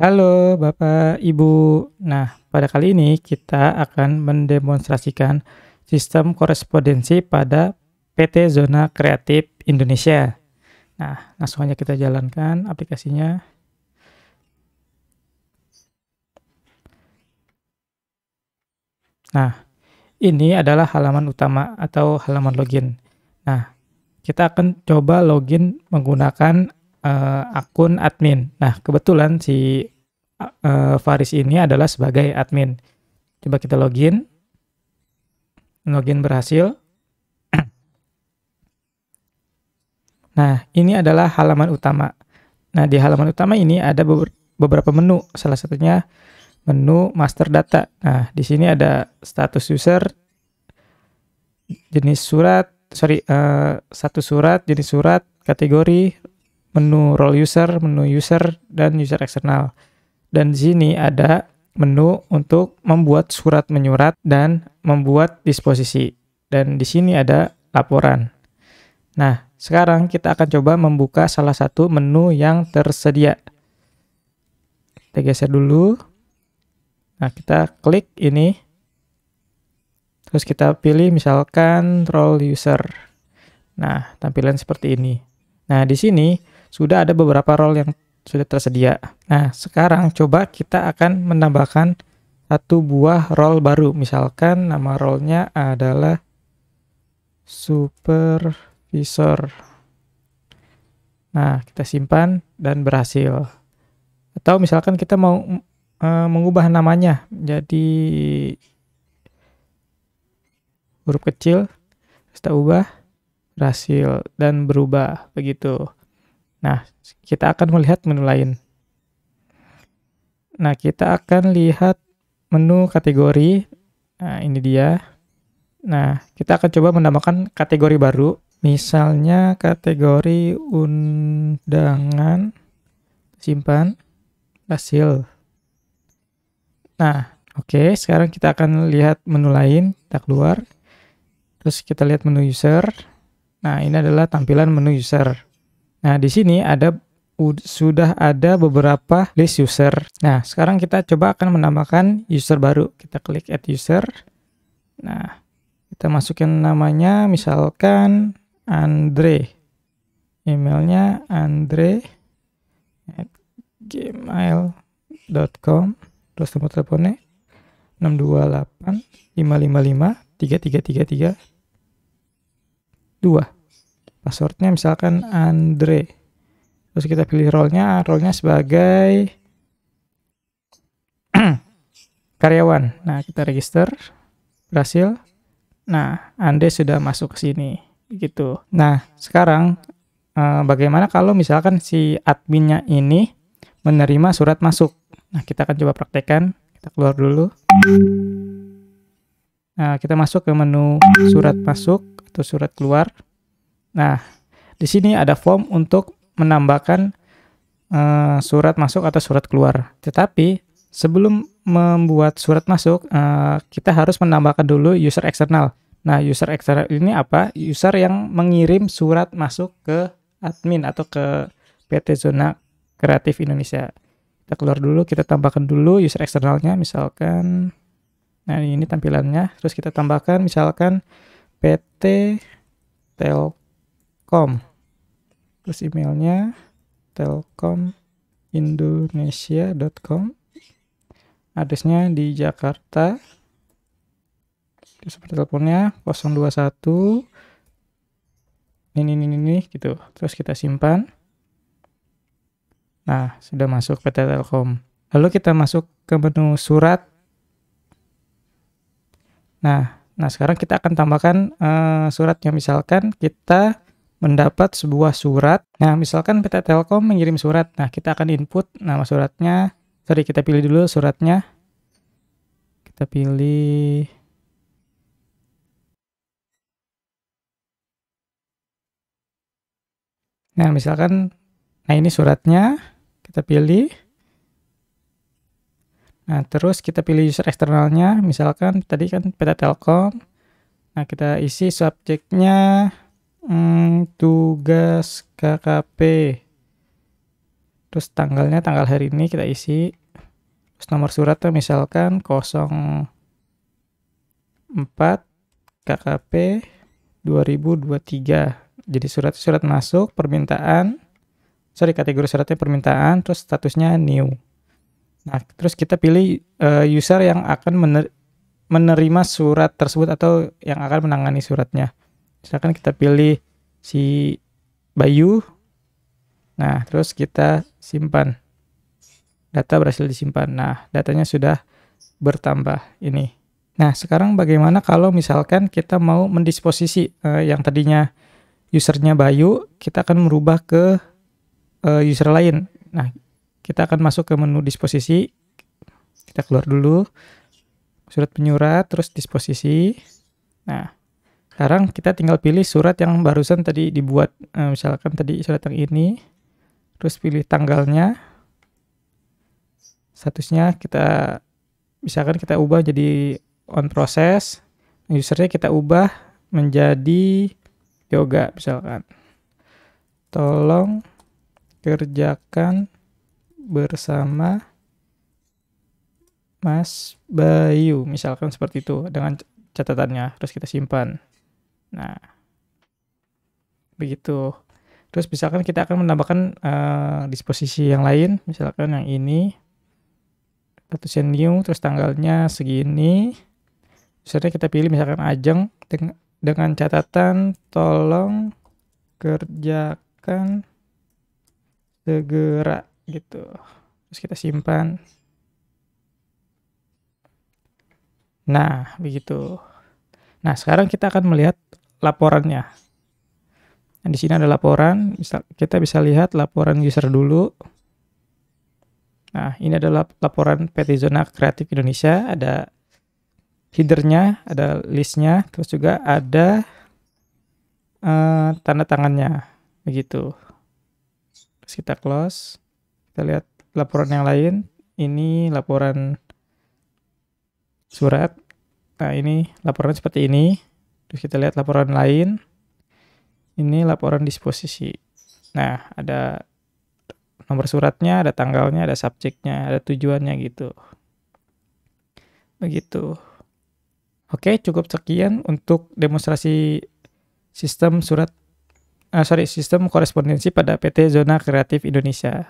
Halo Bapak, Ibu. Nah, pada kali ini kita akan mendemonstrasikan sistem korespondensi pada PT Zona Kreatif Indonesia. Nah, langsung aja kita jalankan aplikasinya. Nah, ini adalah halaman utama atau halaman login. Nah, kita akan coba login menggunakan akun admin. Nah, kebetulan si Faris ini adalah sebagai admin. Coba kita login. Login berhasil. Nah, ini adalah halaman utama. Nah, di halaman utama ini ada beberapa menu. Salah satunya menu master data. Nah, di sini ada status user, jenis surat, status surat, jenis surat, kategori, menu role user, menu user, dan user eksternal. Dan di sini ada menu untuk membuat surat menyurat dan membuat disposisi. Dan di sini ada laporan. Nah, sekarang kita akan coba membuka salah satu menu yang tersedia. Kita geser dulu. Nah, kita klik ini. Terus kita pilih misalkan role user. Nah, tampilan seperti ini. Nah, di sini sudah ada beberapa role yang sudah tersedia. Nah, sekarang coba kita akan menambahkan satu buah role baru. Misalkan nama role-nya adalah supervisor. Nah, kita simpan dan berhasil. Atau misalkan kita mau mengubah namanya jadi huruf kecil, kita ubah, berhasil, dan berubah, begitu. Nah, kita akan melihat menu lain. Nah, kita akan lihat menu kategori. Nah, ini dia. Nah, kita akan coba menambahkan kategori baru. Misalnya kategori undangan, simpan, hasil. Nah, oke, sekarang kita akan lihat menu lain, kita keluar. Terus kita lihat menu user. Nah, ini adalah tampilan menu user. Nah, di sini sudah ada beberapa list user. Nah, sekarang kita coba akan menambahkan user baru. Kita klik add user. Nah, kita masukin namanya misalkan Andre. Emailnya andre@gmail.com. Terus nomor teleponnya 628 555 3333 2. Passwordnya misalkan Andre. Terus kita pilih role-nya sebagai karyawan. Nah, kita register, berhasil. Nah, Andre sudah masuk ke sini, begitu. Nah, sekarang bagaimana kalau misalkan si adminnya ini menerima surat masuk? Nah, kita akan coba praktekkan. Kita keluar dulu. Nah, kita masuk ke menu surat masuk atau surat keluar. Nah, di sini ada form untuk menambahkan surat masuk atau surat keluar. Tetapi sebelum membuat surat masuk, kita harus menambahkan dulu user eksternal. Nah, user eksternal ini apa? User yang mengirim surat masuk ke admin atau ke PT Zona Kreatif Indonesia. Kita keluar dulu, kita tambahkan dulu user eksternalnya, misalkan, nah ini tampilannya, terus kita tambahkan misalkan PT Telkom, terus emailnya telkomindonesia.com, addressnya di Jakarta, terus teleponnya 021 ini gitu, terus kita simpan. Nah, sudah masuk PT Telkom. Lalu kita masuk ke menu surat. Nah, sekarang kita akan tambahkan suratnya. Misalkan kita mendapat sebuah surat. Nah, misalkan PT Telkom mengirim surat. Nah, kita akan input nama suratnya. Kita pilih dulu suratnya. Kita pilih nah, misalkan ini suratnya. Kita pilih. Nah, terus kita pilih user eksternalnya. Misalkan tadi kan PT Telkom. Nah, kita isi subjeknya tugas KKP. Terus tanggalnya tanggal hari ini kita isi. Terus nomor suratnya misalkan 04 KKP 2023. Jadi surat masuk, kategori suratnya permintaan, terus statusnya new. Nah, terus kita pilih user yang akan menerima surat tersebut atau yang akan menangani suratnya. Misalkan kita pilih si Bayu. Nah, terus kita simpan. Data berhasil disimpan. Nah, datanya sudah bertambah ini. Nah, sekarang bagaimana kalau misalkan kita mau mendisposisi yang tadinya usernya Bayu, kita akan merubah ke user lain. Nah, kita akan masuk ke menu disposisi. Kita keluar dulu. Surat penyurat, terus disposisi. Nah, sekarang kita tinggal pilih surat yang barusan tadi dibuat. Misalkan tadi surat yang ini. Terus pilih tanggalnya. Statusnya misalkan kita ubah jadi on process. Usernya kita ubah menjadi yoga misalkan. Tolong kerjakan bersama Mas Bayu, misalkan seperti itu dengan catatannya, terus kita simpan. Nah, begitu. Terus misalkan kita akan menambahkan disposisi yang lain, misalkan yang ini, statusnya new, terus tanggalnya segini. Usernya kita pilih misalkan Ajeng dengan catatan tolong kerjakan segera gitu. Terus kita simpan. Nah, begitu. Nah, sekarang kita akan melihat laporannya. Nah, di sini ada laporan. Kita bisa lihat laporan user dulu. Nah, ini adalah laporan PT Zona Kreatif Indonesia. Ada headernya, ada listnya, terus juga ada tanda tangannya. Begitu. Terus kita close. Kita lihat laporan yang lain. Ini laporan surat. Nah, ini laporan seperti ini. Terus kita lihat laporan lain. Ini laporan disposisi. Nah, ada nomor suratnya, ada tanggalnya, ada subjeknya, ada tujuannya gitu. Begitu. Oke, cukup sekian untuk demonstrasi sistem sistem korespondensi pada PT Zona Kreatif Indonesia.